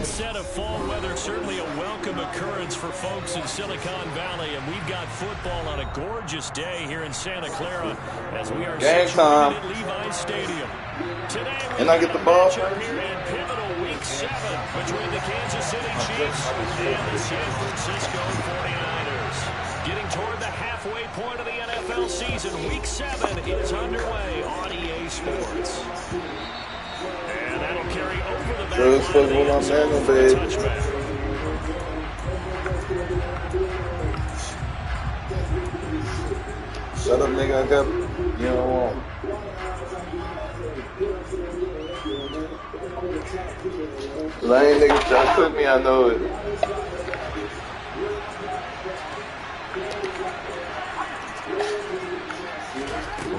onset of fall weather, certainly a welcome occurrence for folks in Silicon Valley, and we've got football on a gorgeous day here in Santa Clara as we are situated at Levi's Stadium. Today, we get the ball here in pivotal Week 7 between the Kansas City Chiefs and the San Francisco 49ers. Getting toward the halfway point of the NFL season, Week 7 is underway on EA Sports. And that'll carry over the back line of the end zone for a touchback. Shut up, nigga. I got you don't want. Lame nigga try to cook me, I know it.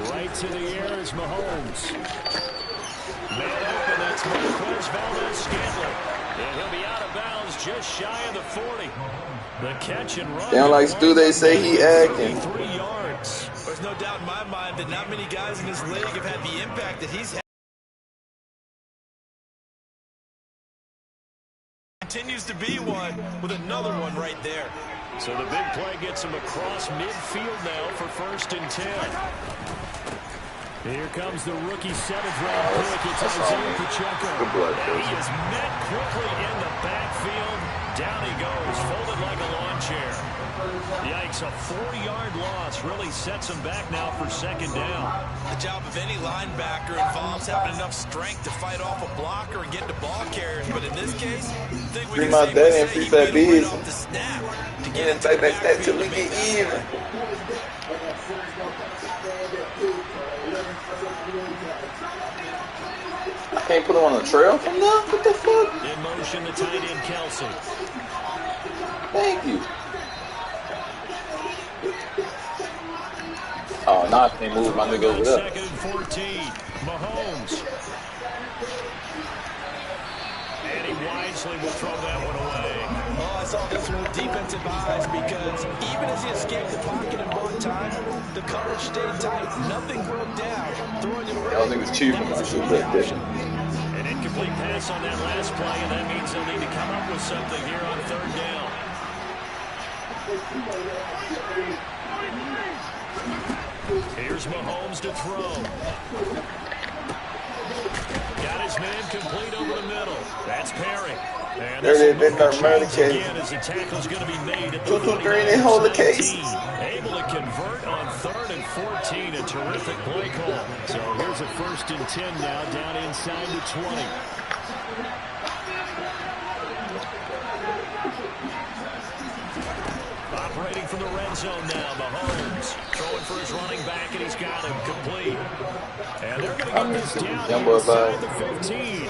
Right to the air is Mahomes. Man open, that's Marquez Valdez-Scantling. And he'll be out of bounds just shy of the 40. The catch and run. They don't like Stu, they say he acting. 3 yards. There's no doubt in my mind that not many guys in this league have had the impact that he's had. Continues to be one with another one right there. So the big play gets him across midfield now for 1st and 10. Here comes the rookie 7th-round pick. It's Isaiah Pacheco. He is met quickly in the backfield. Down he goes, folded like a lawn chair. Yikes, a 4-yard loss really sets him back now for 2nd down. The job of any linebacker involves having enough strength to fight off a blocker and get to ball carriers. But in this case, I think we can safely say he beat him right off the snap to get into the backfield till we get even. I can't put him on the trail from now? What the fuck? In motion, the tight end, Kelsey. Thank you. Oh, now I can't move my nigga over there. 2nd and 14. Mahomes. And he wisely will throw that one away. Oh, I saw this one with defensive eyes because even as he escaped the pocket and bought time, the coverage stayed tight. Nothing broke down. Throwing it right. Y'all niggas cheating my shit back there. An incomplete pass on that last play, and that means they'll need to come up with something here on 3rd down. Here's Mahomes to throw. Got his man complete over the middle. That's Perry. And there it is, that murder case. again as the tackle's going to be made at the 2-2-3 and they hold the case. Able to convert on 3rd and 14. A terrific play call. So here's a 1st and 10 now, down inside the 20. Operating from the red zone now, Mahomes throwing for his running back, and he's got him complete. And they're going to get this down inside the 15.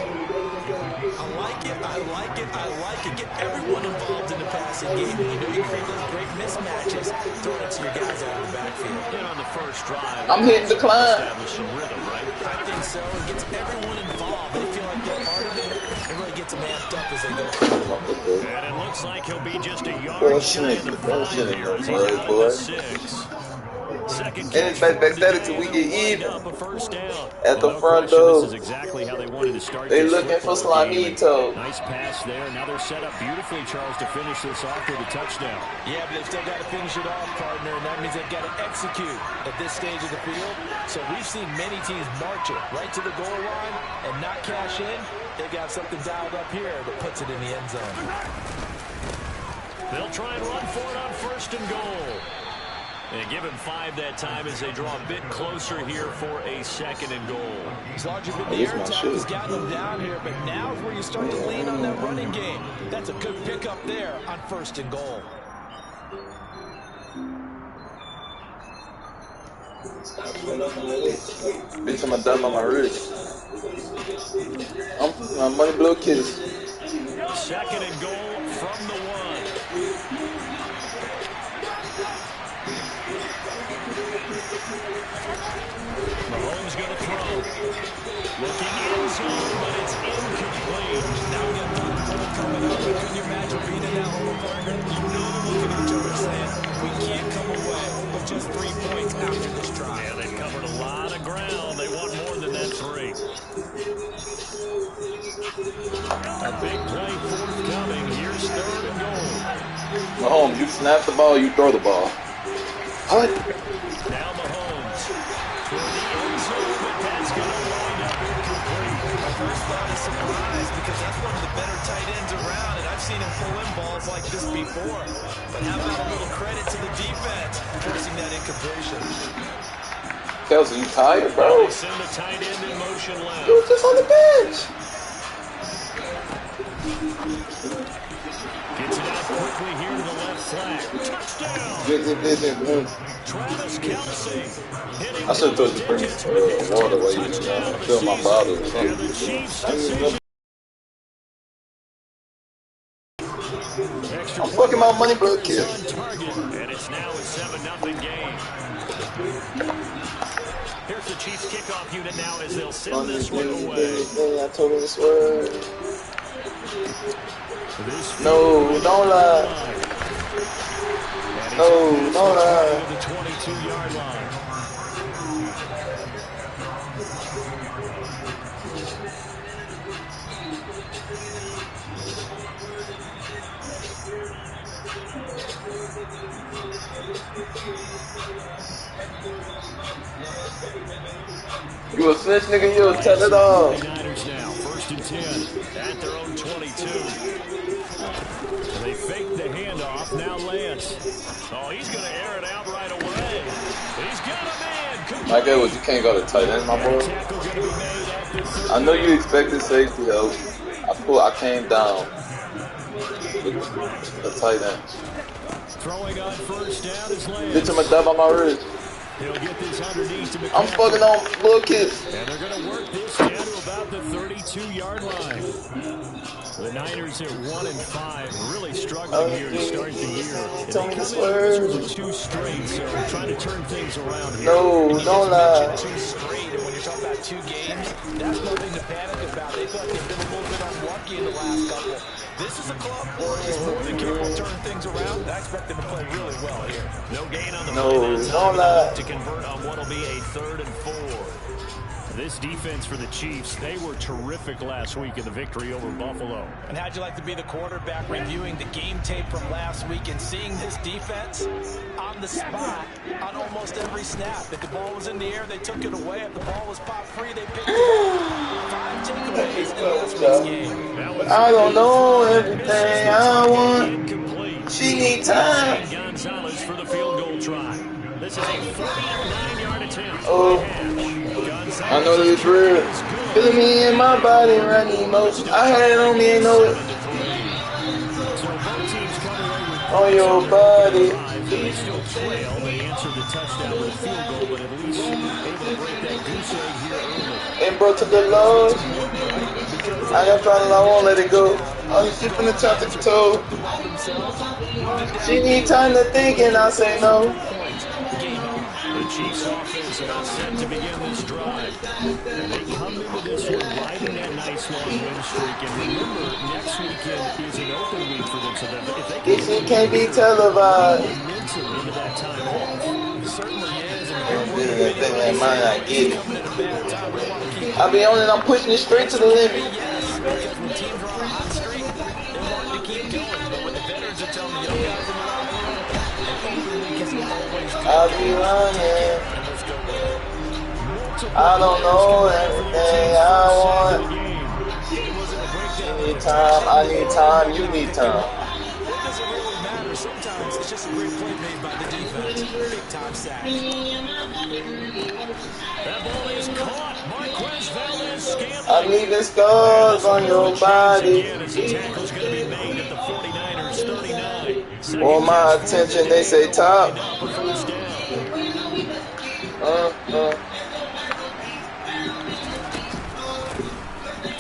I like it, I like it, I like it. Get everyone involved in the passing game. You know you create those great mismatches, throwing it to your guys out of the backfield. And on the first drive, I'm hitting the climb. Establish some rhythm, right? I think so. It gets everyone involved. They feel like they're part of it. It really gets them amped up as they go through. And it looks like he'll be just a yard shy of the 5 here as he's out to 6. Second and it's back till we get even at the front door. This is exactly how they wanted to start. They looking for Slamito. Nice pass there. Now they're set up beautifully, Charles, to finish this off with a touchdown. Yeah, but they've still got to finish it off, partner, and that means they've got to execute at this stage of the field. So we've seen many teams march it right to the goal line and not cash in. They got something dialed up here that puts it in the end zone. They'll try and run for it on 1st and goal. And give him 5 that time as they draw a bit closer here for a 2nd and goal. As large as the air attack has gotten them down here, but now is where you start to lean on that running game. That's a good pickup there on 1st and goal. Bitch, I'm a dumb on my wrist. I'm money blow kids. 2nd and goal from the 1. Mahomes going to throw. Looking in zone, but it's incomplete. Now we got the ball coming up. Can you imagine being in that hole, partner? You know they're looking at each other saying, we can't come away with just 3 points after this drive. Yeah, they've covered a lot of ground. They want more than that 3. A big play forthcoming. Here's 3rd and goal. Mahomes, you snap the ball, you throw the ball. What? Now Mahomes toward the end zone, but that's going to wind up incomplete. My first thought is surprise because that's one of the better tight ends around, and I've seen him pull in balls like this before. But how about a little credit to the defense forcing that incompletion? Kelsey, you tired, bro? They send the tight end in motion left. You was just on the bench. Gets it out quickly here to the left flat. Touchdown! Travis Kelce. I should have told you to bring me some water while you fill my bottle or something. The Chiefs' decision. I'm fucking my money, bro, kid. And it's now a 7-0 game. Here's the Chiefs kickoff unit now as they'll send this one away. I told him this word. No, don't lie. No, don't lie. The 22-yard line. You a snitch, nigga, you a tell it all. 49ers now, 1st and 10 at their own 22. They fake the handoff, now Lance. Oh, he's going to air it out right away. He's got a man. My guy was, you can't go to tight end, my boy. I know you expected safety, though. I came down with the tight end. Throwing on 1st down is Lance. Bitch, I'm a dab on my wrist. He'll get this underneath to McCaffrey. I'm fucking on little kids. And they're going to work this down to about the 32-yard line. The Niners at 1-5, really struggling here to start the year. And Tell me they this come in word. with 2 straight, so trying to turn things around here. No, don't lie. 2 straight, and when you're talking about 2 games, that's nothing to panic about. They thought they've been a little bit unlucky in the last couple. This is a club that's more than capable of turning things around. I expect them to play really well here. No gain on the No, play that don't time lie. to convert on what'll be a 3rd and 4. This defense for the Chiefs, they were terrific last week in the victory over Buffalo. And how'd you like to be the quarterback reviewing the game tape from last week and seeing this defense on the spot on almost every snap? If the ball was in the air, they took it away. If the ball was popped free, they picked it up. 5 takeaways in last week's game. I don't know everything I want. She need time. Gonzalez for the field goal try. This is a 49-yard attempt. Oh, I know this real. Feeling me in my body, running emotion. I had it on me and know it. On your body. They still trail. They answered the touchdown with a field goal, but at least able to break that goose egg here early. And bro, to the Lord. I got finally, I won't let it go. Oh, you sipping the top of the toe. She need time to think, and I say no. The Chiefs offense about set to begin this drive. And they come into this one riding that nice long win streak. And remember, next weekend is an open week for them. So that if they This shit can't be televised. momentum into that time off, It certainly is. That thing ain't mine, I get it. I be on it, I'm pushing it straight to the limit. Yes, because when teams are on a hot streak, they're wanting to keep going. But when the veterans are telling the young guys in the locker room, an open week isn't always good. I'll be running. I don't know everything I want. You need time, I need time, you need time. It doesn't really matter. Sometimes it's just a great play made by the defense. Big time sack. that ball is caught. Marquez Valdez I'm leaving scars on your body. As the tackle's going to be made at the 49ers 39. Want my attention, they say top. First down.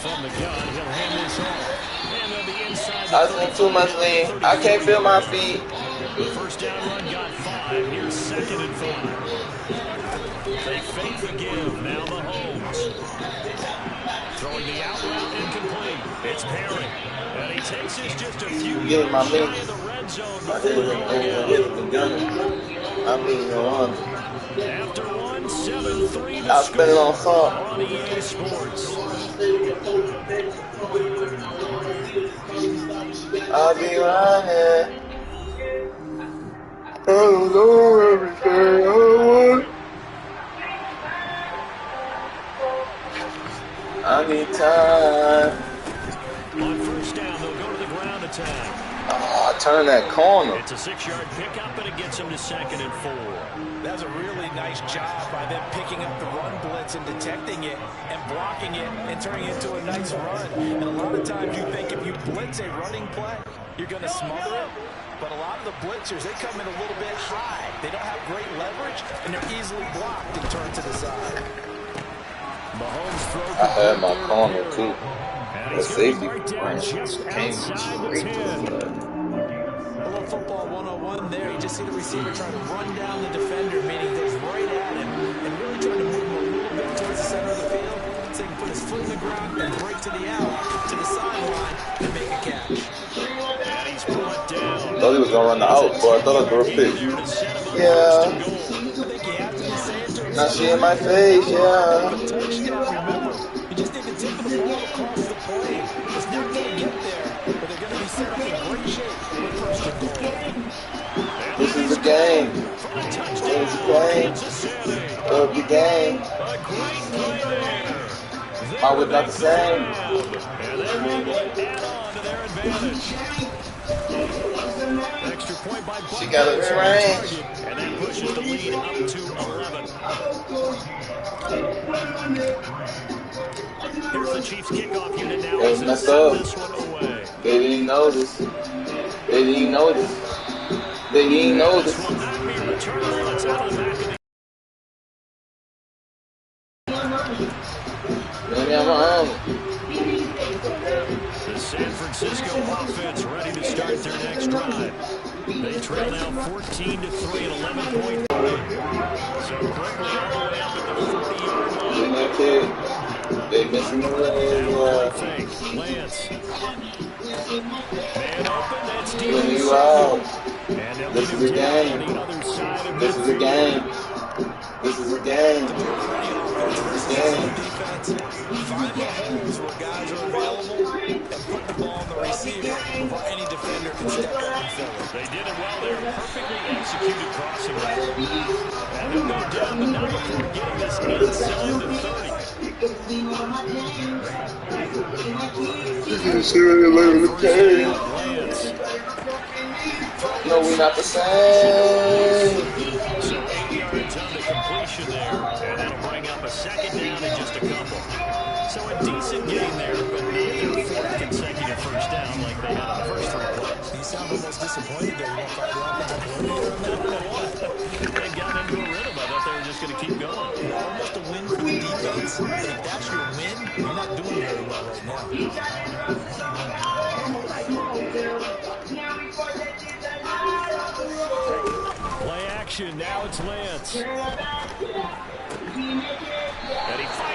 From the gun, he'll hand this off. And they'll be inside the I spent too much lean. I can't feel my feet. The first down run got 5. Here's 2nd and 5. They fake the give. Now Mahomes. Throwing the out route incomplete. It's Perry. And he takes this just a few Getting my yards meat. shy of the red zone I before didn't going down. I mean, no one. After 1, 7-3 the I spent it on score salt. on EA Sports. I'll be running. I don't know everything I want. I need time. On first down, they'll go to the ground attack. Oh, turn that corner. It's a 6-yard pickup, but it gets them to 2nd and 4. That's a really nice job by them picking up the run blitz and detecting it and blocking it and turning it into a nice run. And a lot of times you think if you blitz a running play, you're going to smother it. But a lot of the blitzers, they come in a little bit high. They don't have great leverage, and they're easily blocked and turned to the side. Mahomes throws. I had my corner too. And The he's safety right down just outside the 10. A little football 101 there. You just see the receiver trying to run down the defender, meaning goes right at him, and really trying to move him a little bit towards the center of the field so he can put his foot in the ground and break to the out, to the sideline, and make a catch. And he's brought down. I thought he was going to run the out, but I thought I threw a pick. Yeah. Now she in my face, yeah. Remember, you just need to tip the ball across the plane. It's not going to get there, but they're going to be set up in great shape with first and goal. This is the game. This is the game. Of the game. I was not the same. And they're able to add on to their advantage. Extra point by Buck. She got a range. And that pushes the lead up to 11. Here's the Chiefs kickoff unit now. They messed up. This one away. They didn't notice. They didn't notice. They didn't notice. This will not be returned. It's out of the back of the Maybe I'm wrong. The San Francisco offense ready to start their next drive. They trail now 14-3 at 11-point. So quickly all the way up at the 40-yard line. They missing the Fake. Lance. Man open. That's deep. When you out. And This is a game. This is a game. This is a game. This is a game. Find the holes where guys are available and put the ball on the receiver before any defender can step up and fill it. They did it well there. Perfectly executed crossing route. And they'll go down, but not before getting this inside the 30. Lance. No, we're not the same. So 8 yards on the completion there. And that'll bring up a 2nd down in just a couple. So a decent gain there, but not their 4th consecutive first down like they had on the first 3 plays. You sound almost disappointed there. You want to find the offensive They got into a rhythm. I thought they were just going to keep going. almost a win for the defense. But if that's your win, you're not doing very well right now. Play action. Now it's Lance.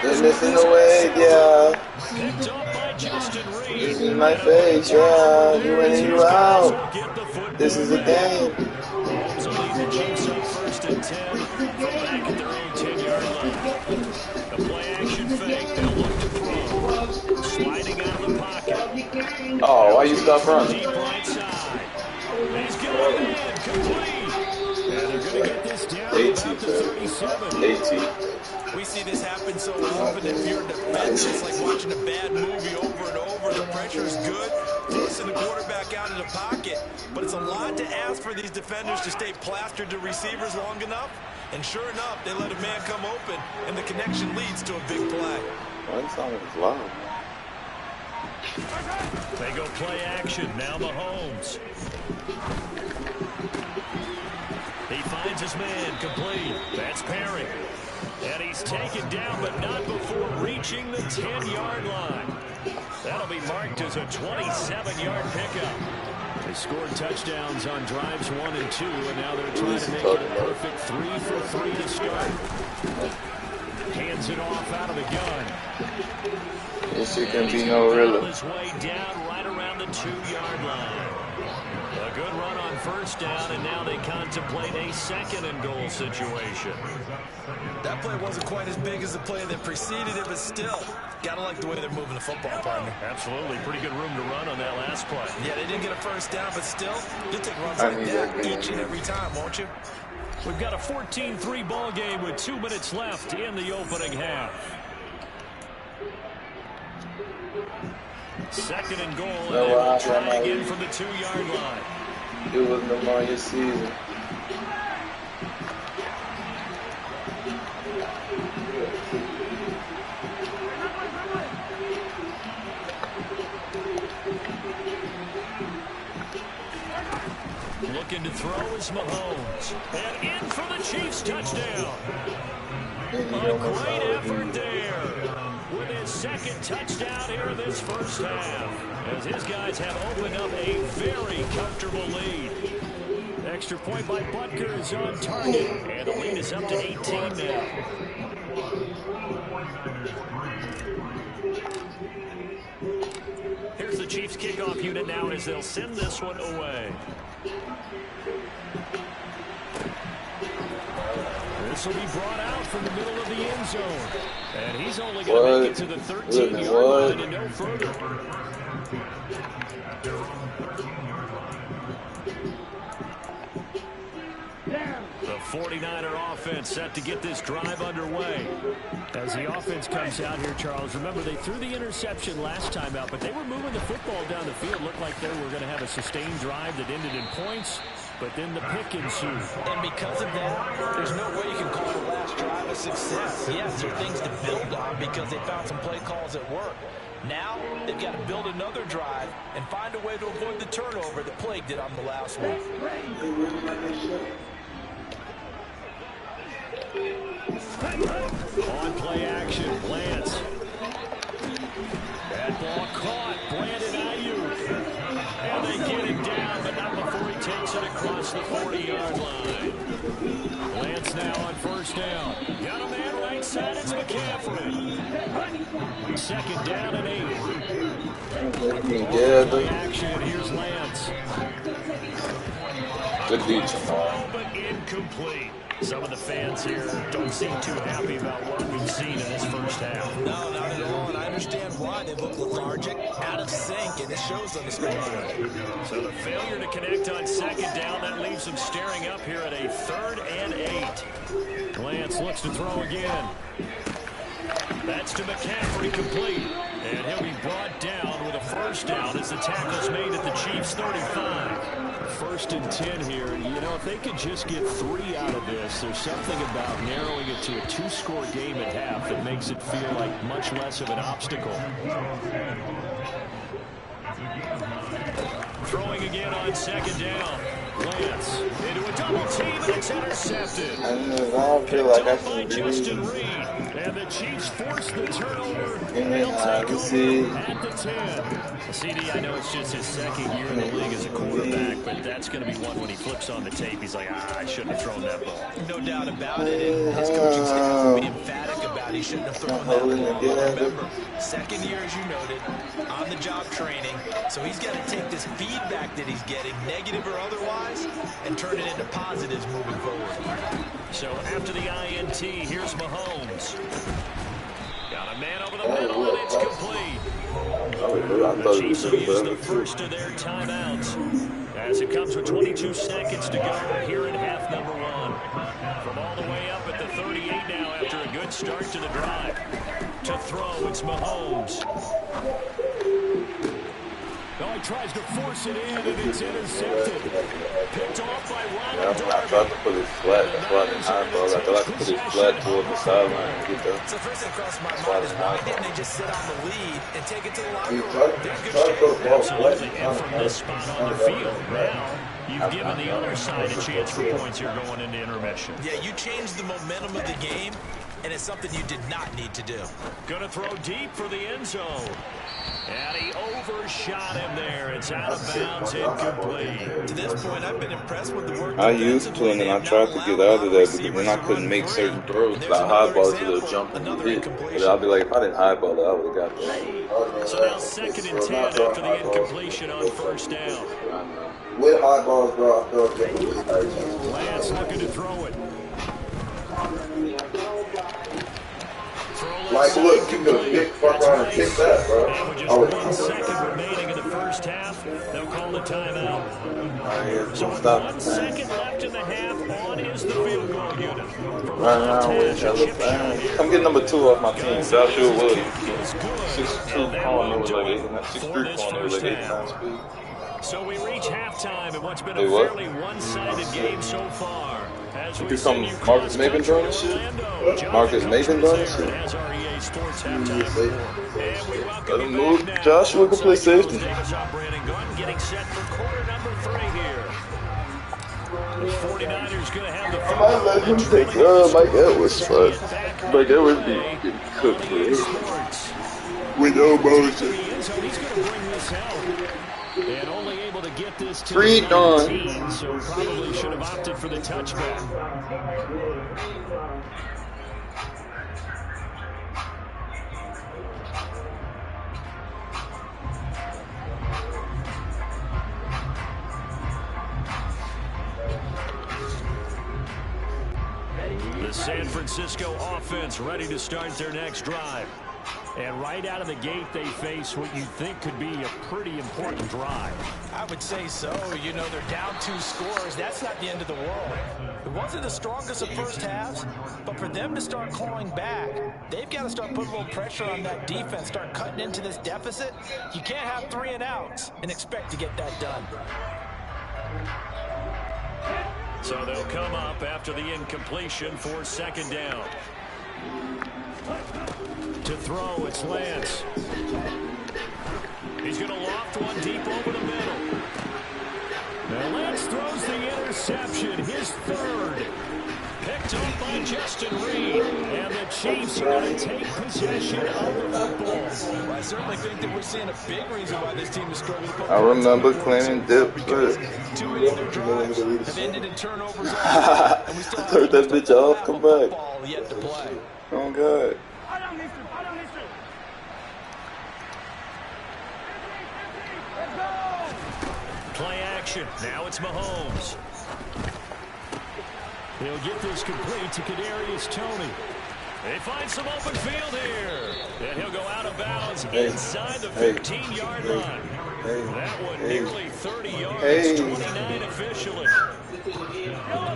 They're missing the way, yeah. Picked up by Justin Reed. This is my face, yeah. You in and you out. This is a game. So lead the Chiefs up 1st and 10 from back at their own 10-yard line. The play action fake. They'll look to throw. Sliding out of the pocket. Oh, why you stop running? Deep right side. He's going in. Complete. And they're going to get this down to about the 37. 18. We see this happen so often. If you're a defense, it's like watching a bad movie over and over. The pressure is good, forcing the quarterback out of the pocket. But it's a lot to ask for these defenders to stay plastered to receivers long enough. And sure enough, they let a man come open, and the connection leads to a big play. Why you sound like it's loud? They go play action. Now Mahomes. He finds his man complete. That's Perry. And he's taken down, but not before reaching the 10-yard line. That'll be marked as a 27-yard pickup. They scored touchdowns on drives 1 and 2, and now they're trying to make it a perfect 3 for 3 to start. Hands it off out of the gun. This shit can be no realer. His way down right around the 2-yard line. A good run on first down, and now they contemplate a second-and-goal situation. That play wasn't quite as big as the play that preceded it, but still, gotta like the way they're moving the football, partner. Absolutely. Pretty good room to run on that last play. Yeah, they didn't get a first down, but still, you'll take runs like that each and every time, won't you? We've got a 14-3 ball game with 2 minutes left in the opening half. Second and goal, and they will try again from the 2-yard line. It was pneumonia season. Looking to throw is Mahomes. And in for the Chiefs touchdown. A great effort there with his second touchdown here in this first half, as his guys have opened up a very comfortable lead. Extra point by Butker is on target, and the lead is up to 18 now. Here's the Chiefs kickoff unit now as they'll send this one away. This will be brought out from the middle of the end zone. And he's only going to make it to the 13-yard line and no further. The 49er offense set to get this drive underway. As the offense comes out here, Charles, remember they threw the interception last time out, but they were moving the football down the field. Looked like they were going to have a sustained drive that ended in points. But then the pick ensued. And because of that, there's no way you can call the last drive a success. Yes, there are things to build on because they found some play calls at work. Now, they've got to build another drive and find a way to avoid the turnover that plagued it on the last one. On play action, Lance. That ball caught. Brandon Ayuk. And they get him down, but not before he takes it across the 40-yard line. Lance now on first down. Got a man right side. It's McCaffrey. Second down and 8. On play action, here's Lance. Good beat, but incomplete. Some of the fans here don't seem too happy about what we've seen in this first half. No, not at all, and I understand why. They look lethargic, out of sync, and it shows on the scoreboard. So the failure to connect on second down, that leaves them staring up here at a 3rd and 8. Lance looks to throw again. That's to McCaffrey, complete. And he'll be brought down with a first down as the tackle's made at the Chiefs' 35. 1st and 10 here. You know, if they could just get 3 out of this, there's something about narrowing it to a 2-score game at half that makes it feel like much less of an obstacle. Throwing again on second down. Lance into a double team, and it's intercepted. I don't feel like I by can Justin do Reed. And the Chiefs force the turnover. And They'll take over at the 10. CD, I know it's just his second year in the league as a quarterback, but that's going to be one when he flips on the tape. He's like, I shouldn't have thrown that ball. No doubt about it, and his coaching staff will be emphatic about he shouldn't have thrown that ball. Remember, second year, as you noted, on-the-job training, so he's got to take this feedback that he's getting, negative or otherwise, and turn it into positives moving forward. So after the INT, here's Mahomes. Got a man over the middle, and it's complete. The Chiefs will use the first of their timeouts as it comes with 22 seconds to go here in half number 1. From all the way up at the 38 now after a good start to the drive. To throw, it's Mahomes. Oh, he tries to force it in, and it's intercepted. Picked off by Ronald Darby. I tried to put it flat. That's why I didn't have ball. I thought I could put it flat toward the sideline and get there. So first thing across my mind is why didn't they just sit on the lead and take it to the locker room? Absolutely. And from this spot on the field, now you've given the other side a chance for points here going into intermission. Yeah, you changed the momentum of the game, and it's something you did not need to do. Going to throw deep for the end zone. And he overshot him there. It's out of bounds, incomplete. To this point, I've been impressed with the work. I used to, and then I tried to get out of that because then I couldn't make certain throws. Like highball to the jump and hit. But I'll be like, if I didn't highball it, I would have got that. So now 2nd and 10 after the incompletion on 1st down. With high balls, bro, I feel like Lance looking to throw it. Like, look, you could have picked fuck around and kicked that, bro. And with just 1 second remaining in the first half, they'll call the timeout. So with 1 second left in the half, on is the field goal unit. Come get number 2 off my team, Joshua Williams. 6'2" corner with like 6'3" corner with like 8 times speed. So we reach halftime in what's been a fairly one-sided game so far. As we become Marcus Maven doing this shit? Marcus Maven doing this shit? Let him move. Joshua can play safety. Getting set for quarter number 3 here. The 49ers going to have the I might let him take Mike Edwards, but Mike Edwards be getting cooked, bro. With no motion. He's going to bring this out. And only able to get this to 3-9. so probably should have opted for the touchback. The San Francisco offense ready to start their next drive. And right out of the gate, they face what you think could be a pretty important drive. I would say so. You know, they're down 2 scores. That's not the end of the world. It wasn't the strongest of first halves, but for them to start clawing back, they've got to start putting a little pressure on that defense, start cutting into this deficit. You can't have 3 and outs and expect to get that done. So they'll come up after the incompletion for 2nd down. To throw, it's Lance. He's going to loft one deep over the middle. Now Lance throws the interception, his 3rd. Picked up by Justin Reed. And the Chiefs are going to take possession of the football. I certainly think that we're seeing a big reason why this team is struggling. I remember claiming dip, but 2 of their drives have ended in turnovers. Turn that bitch off, come back. Yet to play. Oh, God. Play action. Now it's Mahomes. He'll get this complete to Kadarius Toney. They find some open field here. And he'll go out of bounds inside the 15-yard line. That one nearly 30 yards, 29 officially.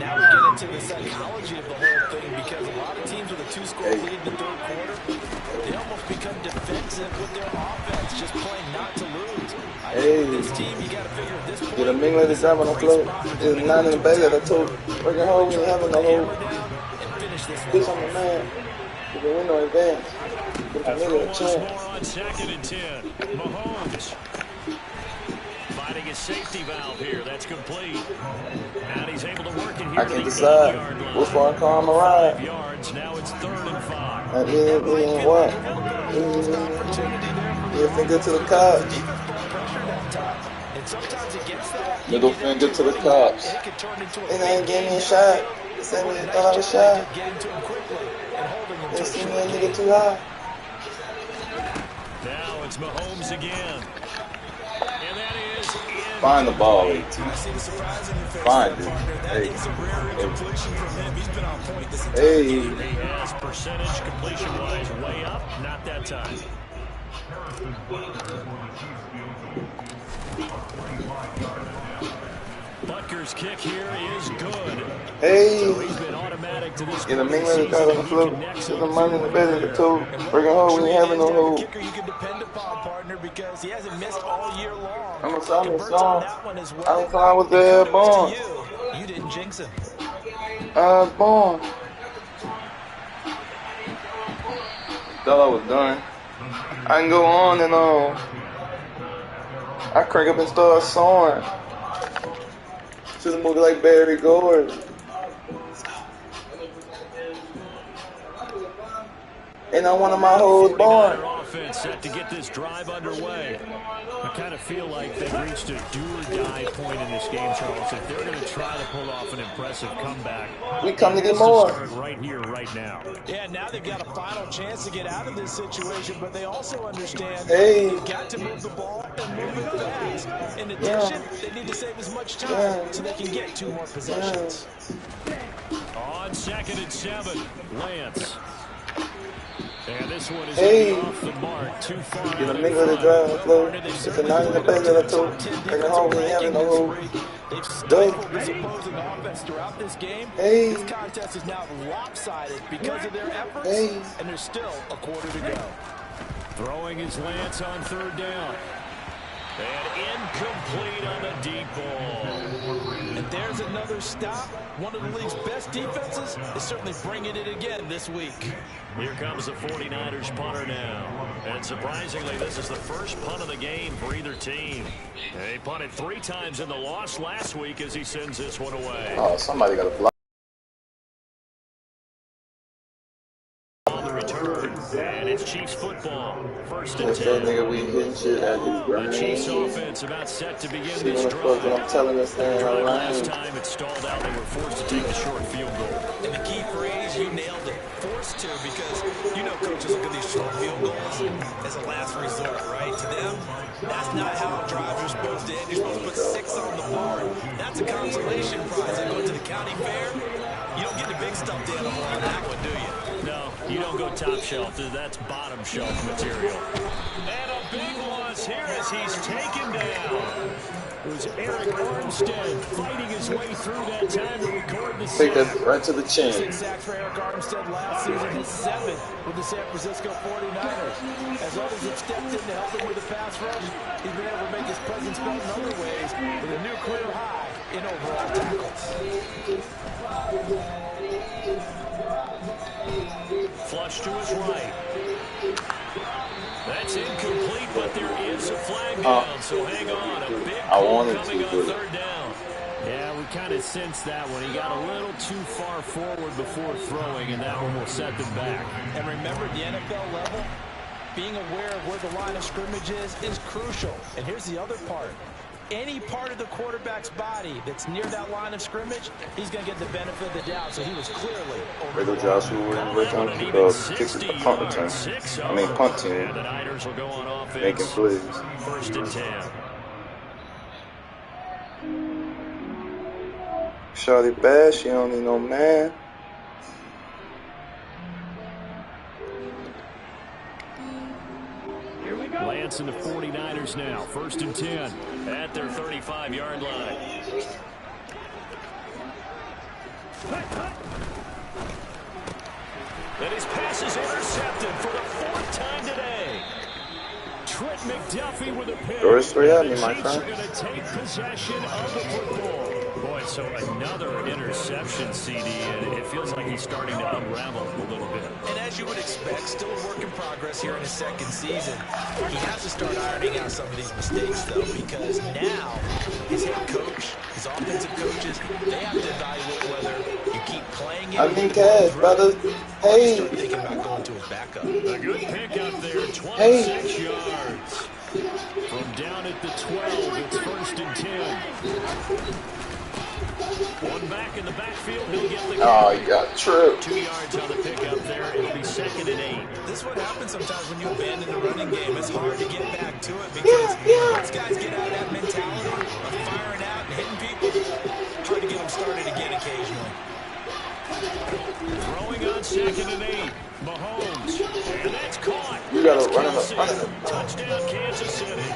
Now we get into the psychology of the whole thing because a lot of teams with a 2-score lead in the 3rd quarter, they almost become defensive with their offense, just playing not to lose. I think this team, you got to figure at this point. Get a mingling this time on the floor. There's 9 in the bag that I told. Working hard when you having the whole. Bitch on the man. You can win no advance. Give a nigga a chance. More on 2nd and 10. Mahomes. Finding his safety valve here. That's complete. And he's able to work it here. I can decide which one car I'm around. 5 yards. Now it's 3rd and 5. I mean what? Your finger to the cops. Middle finger to the cops. And I ain't getting me a shot. Send me a shot. They see me a nigga too high. Now it's Mahomes again. And that is in. Find the ball, 18. Find it. Hey. He has percentage completion-wise way up. Not that time. Butker's kick here is good. Hey. So he's been automatic to this. Get a mingling got on the floor. Get the money in the bed of the toe. Working hard when you having no hold. You can depend upon, partner, because he hasn't missed all year long. I'm a song. I'm fine with the born. You didn't jinx him. I was born. Thought I was done. I can go on and on. I crank up and start soaring. To the movie like Barry Gordon. And I wanted my hoes born. offense set to get this drive underway. I kind of feel like they've reached a do-or-die point in this game, Charles. If they're going to try to pull off an impressive comeback, we come to get more. Start right here, right now. Yeah, now they've got a final chance to get out of this situation, but they also understand they've got to move the ball and move it fast. In addition, they need to save as much time so they can get 2 more possessions. On 2nd and 7, Lance. And this one is off the mark, too far. In the middle of the drive, Flo. It's a 9 in the bed that I told. Bring it home, we having no hope. They've stifled this opposing offense throughout this game. This contest is now lopsided because of their efforts, and there's still a quarter to go. Throwing his Lance on 3rd down. And incomplete on the deep ball. And there's another stop. One of the league's best defenses is certainly bringing it again this week. Here comes the 49ers punter now. And surprisingly, this is the first punt of the game for either team. They punted 3 times in the loss last week as he sends this one away. Oh, somebody got a block. On the return. And it's Chiefs football. 1st and 10. That nigga, we hitting shit at his brain. The Chiefs offense about set to begin this drive. I'm telling us that last time it stalled out, they were forced to take the short field goal. And the key phrase, you nailed it. Forced to, because you know coaches look at these short field goals as a last resort, right? To them, that's not how a driver's supposed to end. You're supposed to put 6 on the board. That's a consolation prize. They go to the county fair. You don't get the big stuffed animal on that one, do you? No, you don't go top shelf. That's bottom shelf material. And a big loss here as he's taken down. It was Eric Armstead fighting his way through that time to record the take that right to the chin. 6 sacks for Eric Armstead last season, his 7th with the San Francisco 49ers. As others have stepped in to help him with the pass rush, he's been able to make his presence felt in other ways with a new career high in overall tackles. Flush to his right. That's incomplete, but there is a flag down, so hang on. A big call coming on 3rd down. Yeah, we kind of sensed that one. He got a little too far forward before throwing, and that one will set them back. And remember, the NFL level, being aware of where the line of scrimmage is crucial. And here's the other part. Any part of the quarterback's body that's near that line of scrimmage, he's going to get the benefit of the doubt. So he was clearly over. Joshua and return kicks the punt return. I mean punt team. And the Niners will go on offense. Making plays. 1st and 10. Shawty bad, she don't need no man. Lance and the 49ers now. 1st and 10 at their 35-yard line. And his pass is intercepted for the 4th time today. Trent McDuffie with a pick. Doris 3 at me, The my Chiefs are friend. going to take possession of the football. Boy, so another interception, CD, and it feels like he's starting to unravel a little bit. And as you would expect, still a work in progress here in his 2nd season. He has to start ironing out some of these mistakes, though, because now his head coach, his offensive coaches, they have to evaluate whether you keep playing it. I mean, cash, brother. Hey. Start thinking about going to his backup. A good pick up there, 26 yards. From down at the 12, it's 1st and 10. One back in the backfield, he'll get the Oh, you got tripped. 2 yards on the pickup there. It'll be 2nd and 8. This is what happens sometimes when you abandon the running game. It's hard to get back to it because once guys get out of that mentality of firing out and hitting people, hard to get them started again occasionally. Throwing on 2nd and 8. Mahomes. And that's caught. You gotta run him Kelsey. up. Touchdown, Kansas City.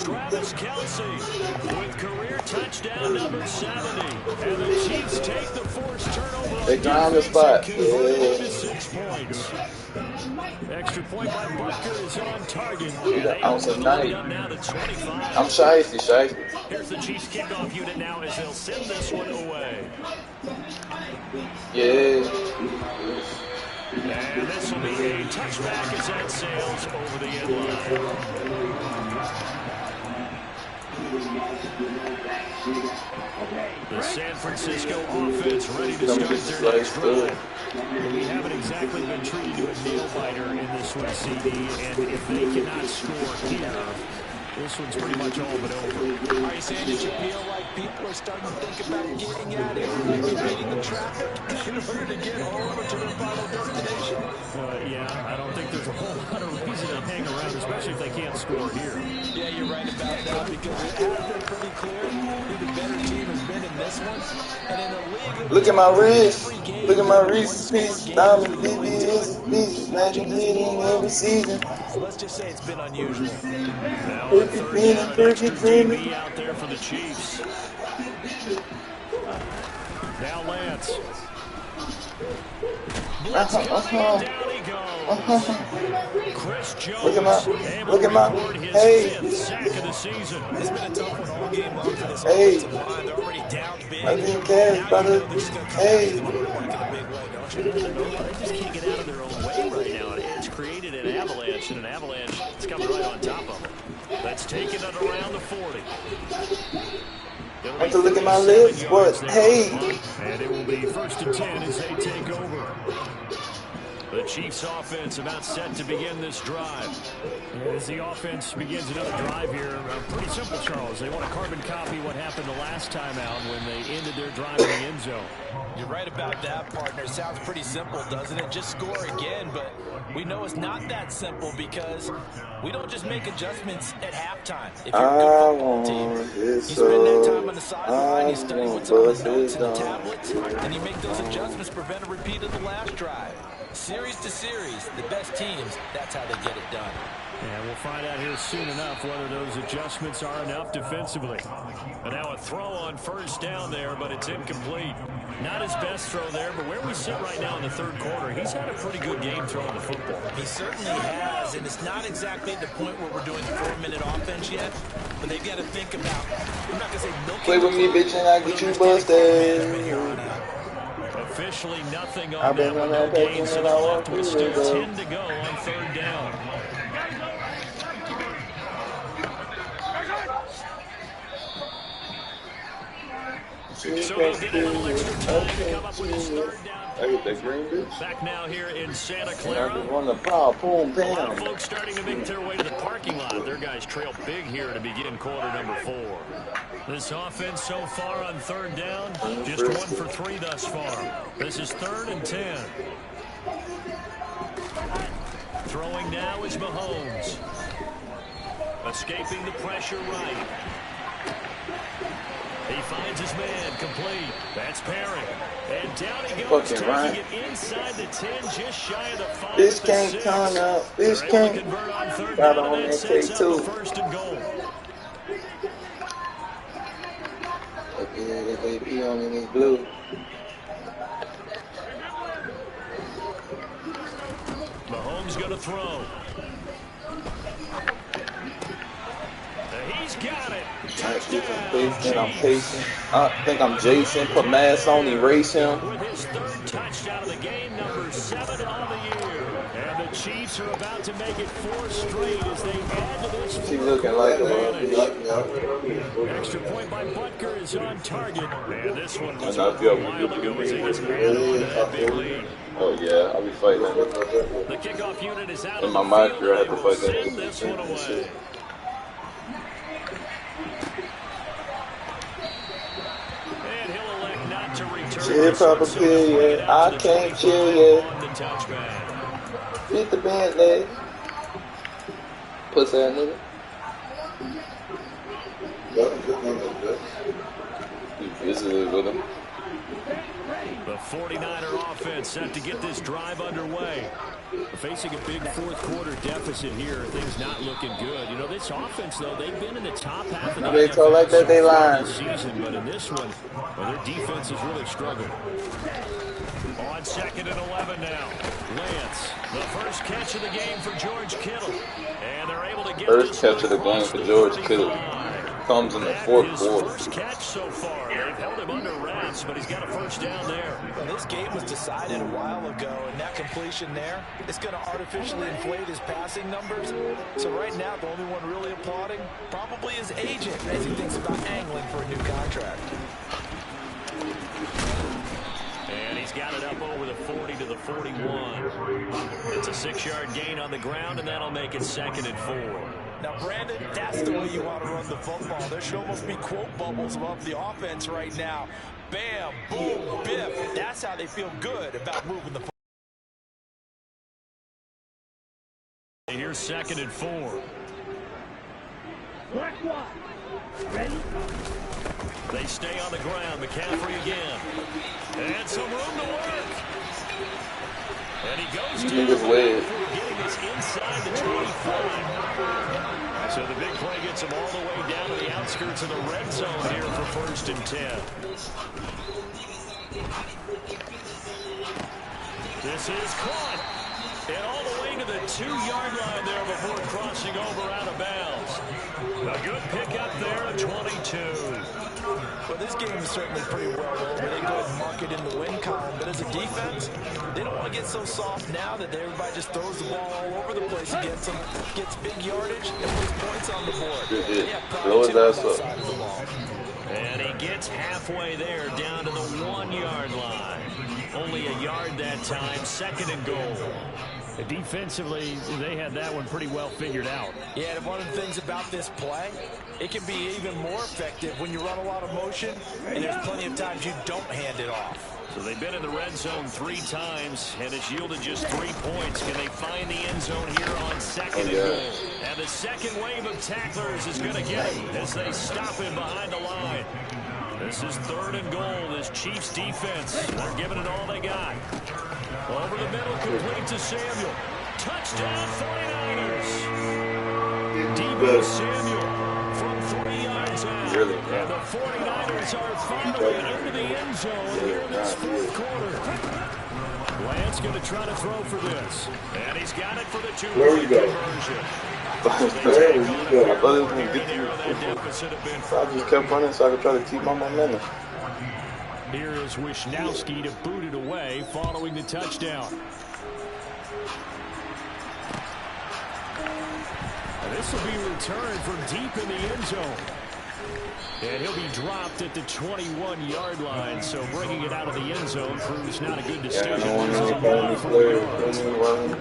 Travis Kelsey with career touchdown number 70. And the Chiefs take the forced turnover. They ground the spot. Converted to 6 points. Extra point by Butker is on target. You got ounce of 90. Now to 25. I'm shiesty. Here's the Chiefs kickoff unit now as they'll send this one away. Yeah. And this will be a touchback as that sails over the end line. The San Francisco offense ready to start their next drive. We haven't exactly been treated to a nail-biter in this one, CD, and if they cannot score here, this one's pretty much all but over. Are you saying that you feel like people are starting to think about getting out of here, maybe beating the traffic in order to get home or to their final destination? Yeah, I don't think there's a whole lot of reason to hang around, especially if they can't score here. Yeah, you're right about that, because it has been pretty clear who the better team has been in this one. And in a league, look at my wrist. Look at my wrist piece. Diamond BBS, Magic leading every season. So let's just say it's been unusual. Now on third down, an extra DB out there for the Chiefs. Now Lance. Down he goes. Chris Jones. Look at my, hey. Sack of the season. It's been a tough one all game long for this offensive line. They're already down big. I didn't care, brother. Hey. They just can't get out of their own way right now. It's created an avalanche, and an avalanche is coming right on top of them. That's taken it around the 40. I have to look at my lips, but hey. And it will be 1st and 10 as they take over. The Chiefs offense about set to begin this drive. As the offense begins another drive here, pretty simple, Charles. They want to carbon copy what happened the last time out when they ended their drive in the end zone. You're right about that, partner. Sounds pretty simple, doesn't it? Just score again, but we know it's not that simple because we don't just make adjustments at halftime. If you're a good football team, you spend that time on the sideline, you study what's on the notes and the tablets, and you make those adjustments to prevent a repeat of the last drive. Series to series, the best teams, that's how they get it done. And we'll find out here soon enough whether those adjustments are enough defensively. And now a throw on 1st down there, but it's incomplete. Not his best throw there, but where we sit right now in the 3rd quarter, he's had a pretty good game throwing the football. He certainly has, and it's not exactly at the point where we're doing 4-minute offense yet, but they've got to think about, I'm not going to say milking. Play with me, bitch, and I'll get you busted. Officially nothing on that one. No gains to the left with still 10 to go on 3rd down. So they'll get a little extra time to come up with this 3rd down. I get that green bitch. Back now here in Santa Clara. I just want the ball, boom, A lot of bam. folks starting to make their way to the parking lot. Their guys trail big here to begin quarter number 4. This offense so far on 3rd down, just 1 for 3 thus far. This is 3rd and 10. Throwing now is Mahomes. Escaping the pressure right. He finds his man, complete. That's Perry. And down he goes, taking it inside the 10, just shy of the 5. This can't turn up. This can't. Convert on 3rd Got down, on and that sets take up too. the 1st and goal. Okay, they be on in this blue. Mahomes going to throw. He's got it. Touchdown. I'm pacing. I think I'm Jason. Put mask on, erase him. With his 3rd touchdown of the game, number 7 on the year. And the Chiefs are about to make it 4 straight as they add to this. She's looking like a extra point by Butker is on target. And this one was a while ago as they just ran on to that big lead. Oh yeah, I'll be fighting that. The kickoff unit is out In of my the mind, field. I have to fight that. Send this one away. And he'll elect not to return. Chill, proper period. I can't chill yet. Hit the band leg. Pussy ass nigga. You visited with him. The 49er offense set to get this drive underway. Facing a big 4th quarter deficit here, things not looking good. You know, this offense, though, they've been in the top half of the They call like that, they line. season, but in this one, well, their defense has really struggled. On 2nd and 11 now. Lance, the first catch of the game for George Kittle. And they're able to get First catch of the game for George Kittle. comes in the fourth his quarter. First catch so far. They've held him under wraps, but he's got a first down there. Well, this game was decided a while ago, and that completion there, it's going to artificially inflate his passing numbers. So right now, the only one really applauding probably his agent as he thinks about angling for a new contract. And he's got it up over the 40 to the 41. It's a 6-yard gain on the ground, and that'll make it 2nd and 4. Now, Brandon, that's the way you want to run the football. There should almost be quote bubbles above the offense right now. Bam, boom, biff. That's how they feel good about moving the football. Here's 2nd and 4. They stay on the ground. McCaffrey again. And some room to work. And he goes down getting this inside the 25. So the big play gets him all the way down to the outskirts of the red zone here for 1st and 10. This is caught. And all the way to the 2-yard line there before crossing over out of bounds. A good pickup there at 22. Well, this game is certainly pretty well known. They go ahead and mark it in the win column. But as a defense, they don't want to get so soft now that everybody just throws the ball all over the place against them, gets big yardage, and puts points on the board. Blow his ass up. And he gets halfway there down to the 1-yard line. Only a yard that time, 2nd and goal. Defensively, they had that one pretty well figured out. Yeah, and one of the things about this play, it can be even more effective when you run a lot of motion, and there's plenty of times you don't hand it off. So they've been in the red zone 3 times, and it's yielded just 3 points. Can they find the end zone here on 2nd and goal? And the second wave of tacklers is going to get him as they stop him behind the line. This is 3rd and goal. This Chiefs defense, they're giving it all they got. Over the middle, complete to Samuel. Touchdown, 49ers. Deebo Samuel from 3 yards out. And the 49ers are finally into the end zone here in this 4th quarter. Lance going to try to throw for this. And he's got it for the 2-point conversion. I thought it was going to get through. So I just kept running so I could try to keep my momentum. Here is Wisnowski to boot it away following the touchdown. And this will be returned from deep in the end zone. And he'll be dropped at the 21-yard line, so bringing it out of the end zone proves not a good decision.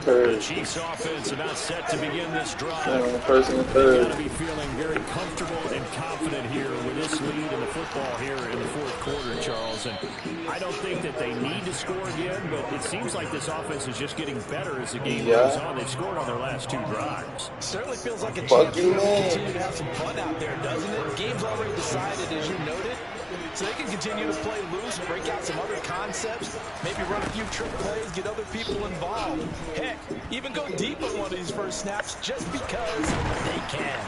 The Chiefs offense about set to begin this drive. They've got to be feeling very comfortable and confident here with this lead in the football here in the 4th quarter, Charles. And I don't think that they need to score again, but it seems like this offense is just getting better as the game goes on. They've scored on their last 2 drives. Certainly feels like a chance to continue to have some fun out there, doesn't it? Game's already decided, as you noted, so they can continue to play loose, break out some other concepts, maybe run a few trick plays, get other people involved. Heck, even go deep on one of these first snaps just because they can.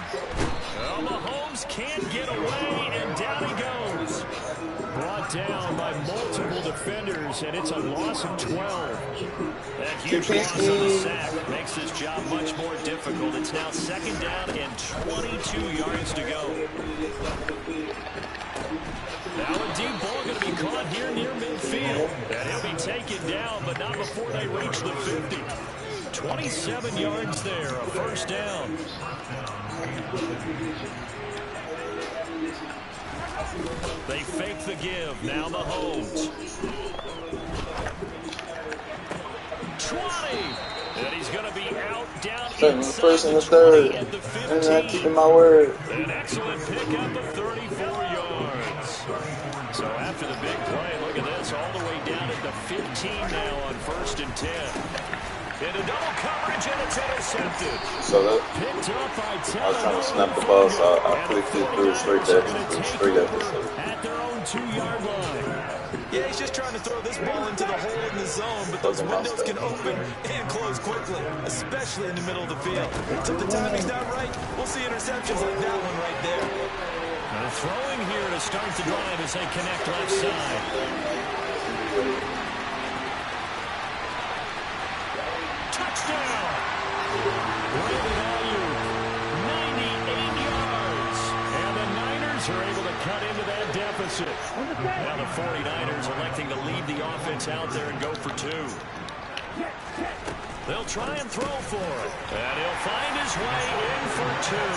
Well, Mahomes can't get away, and down he goes. Brought down by multiple defenders, and it's a loss of 12. That huge loss on the sack makes this job much more difficult. It's now 2nd down and 22 yards to go. Now a deep ball going to be caught here near midfield. And he'll be taken down, but not before they reach the 50. 27 yards there, a 1st down. They fake the give. Now Mahomes. 20. And he's going to be out down inside the 20 at the 15. And I'm keeping my word. An excellent pickup of 34 yards. So after the big play, look at this, all the way down at the 15 now on 1st and 10. Into double coverage, and it's intercepted. So that, Picked up by I was trying to snap the ball, so I flicked it through straight at this. At their own 2-yard line. Yeah, he's just trying to throw this ball into the hole in the zone, but those windows can open and close quickly, especially in the middle of the field. So if the timing's not right, we'll see interceptions like that one right there. They're throwing here to start the drive as they connect left side. Touchdown! Brandon Ayuk, 98 yards. And the Chiefs are able to cut into that deficit. Now the 49ers electing to leave the offense out there and go for two. They'll try and throw for it. And he'll find his way in for two.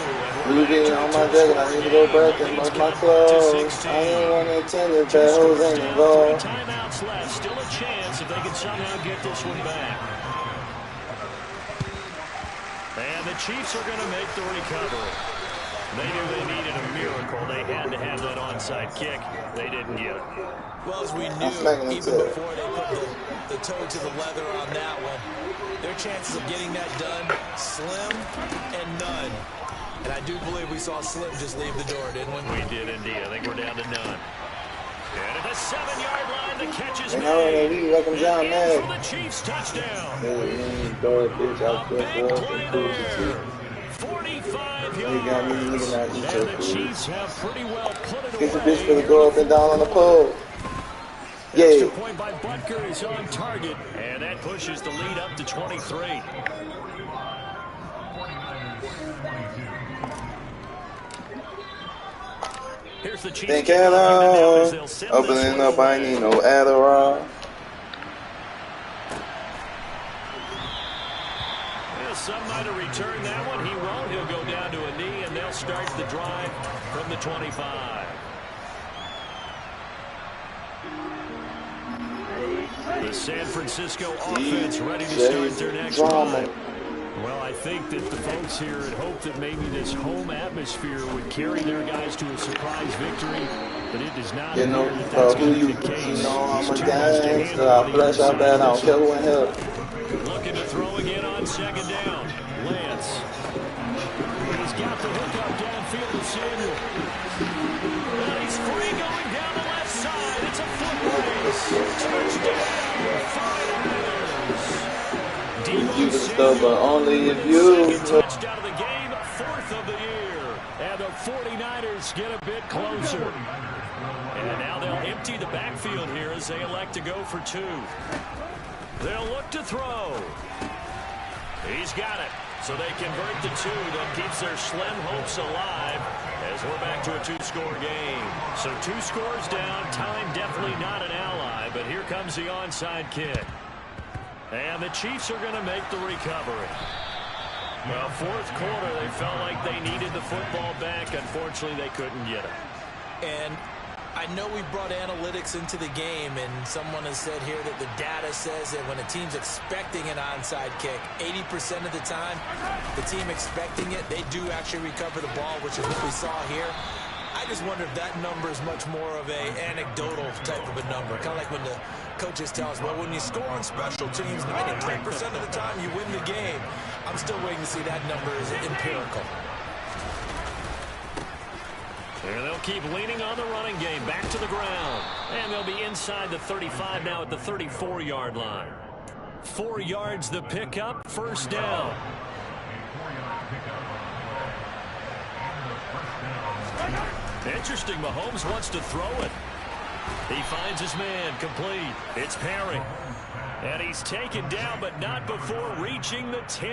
Blue being on my jacket, I need to go back and wash my clothes. I ain't want to attend if that hoes ain't involved. Timeouts left. Still a chance if they can somehow get this one back. And the Chiefs are going to make the recovery. They knew they needed a miracle. They had to have that onside kick. They didn't get it. Well, as we knew, even before they put the toe to the leather on that one, their chances of getting that done, slim and none. And I do believe we saw Slim just leave the door, didn't we? We did indeed. I think we're down to none. And at the 7-yard line, the catch is made. Welcome down, man. For the Chiefs touchdown. A big play there. 45 yards. And the Chiefs have pretty well put it away. Get the bitch for the go up and down on the pole. Yeah. Extra point by Butker is on target. And that pushes the lead up to 23. Here's the Chiefs. Thinking on opening up, I need no Adderall. Some might have returned that one. He won't. He'll go down to a knee, and they'll start the drive from the 25. The San Francisco offense ready to start their next drive. Well, I think that the folks here had hoped that maybe this home atmosphere would carry their guys to a surprise victory, but it does not appear that that's going to be the case. You know, I'm a gangster. I flesh out bad. I don't care who in here. Looking to throw again on second down. Lance. He's got the hook up downfield to Samuel. And he's free going down the left side. It's a foot race. Touchdown, 49ers. You can stuff, but only if you. Second touchdown of the game, fourth of the year. And the 49ers get a bit closer. And now they'll empty the backfield here as they elect to go for two. They'll look to throw. He's got it. So they convert the two. That keeps their slim hopes alive as we're back to a two-score game. So 2 scores down. Time definitely not an ally, but here comes the onside kick. And the Chiefs are going to make the recovery. Well, fourth quarter, they felt like they needed the football back. Unfortunately, they couldn't get it. And I know we brought analytics into the game, and someone has said here that the data says that when a team's expecting an onside kick, 80% of the time, the team expecting it, they do actually recover the ball, which is what we saw here. I just wonder if that number is much more of a anecdotal type of a number. Kind of like when the coaches tell us, well, when you score on special teams, 93% of the time you win the game. I'm still waiting to see that number is empirical. And they'll keep leaning on the running game. Back to the ground. And they'll be inside the 35 now at the 34-yard line. 4 yards the pickup. First down. Interesting. Mahomes wants to throw it. He finds his man. Complete. It's Perry. And he's taken down, but not before reaching the 10.